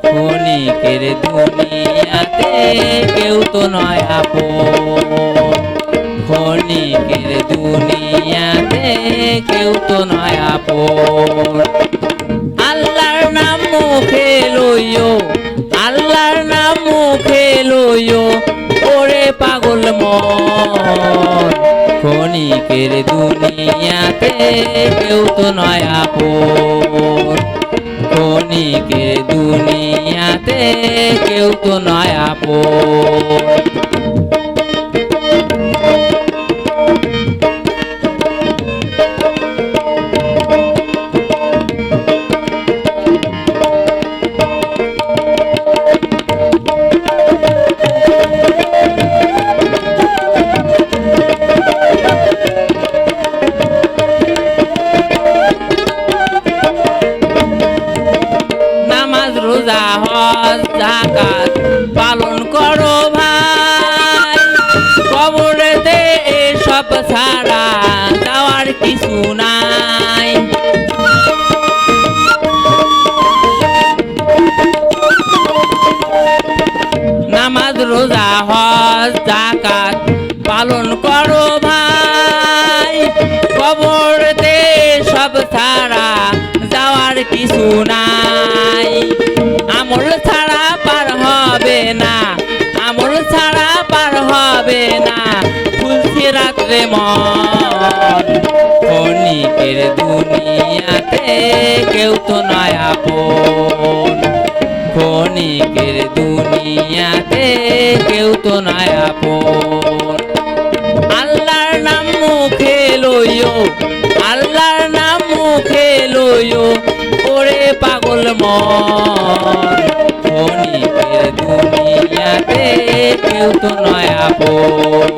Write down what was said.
ক্ষণিকের দুনিয়াতে কেউ তো নয় আপন, ক্ষণিকের দুনিয়াতে কেউ তো নয় আপন। আল্লাহর নাম মুখে লইও, আল্লাহর নাম মুখে লইও ওরে পাগল মন, ক্ষণিকের দুনিয়াতে কেউ তো নয় আপন, ক্ষণিকের দুনিয়াতে কেউ তো নয় আপন। রোজা হজ যাকাত পালন করো ভাই, কবরেতে এসব ছাড়া যাওয়ার কিছু নাই। নামাজ রোজা হজ যাকাত পালন করো ভাই, কবরেতে সব ছাড়া যাওয়ার কিছু নাই। আমল ছাড়া পার হবে না, আমল ছাড়া পার হবে না ফুলছি রাত্রে মন, ক্ষণিকের দুনিয়াতে কেউ তো নয় আপন, ক্ষণিকের দুনিয়াতে কেউ তো নয় আপন। আল্লাহর নাম মুখে লইও, আল্লাহর নাম মুখে লইও ওরে পাগল মন, ক্ষণিকের দুনিয়াতে কেউ তো নয় আপন,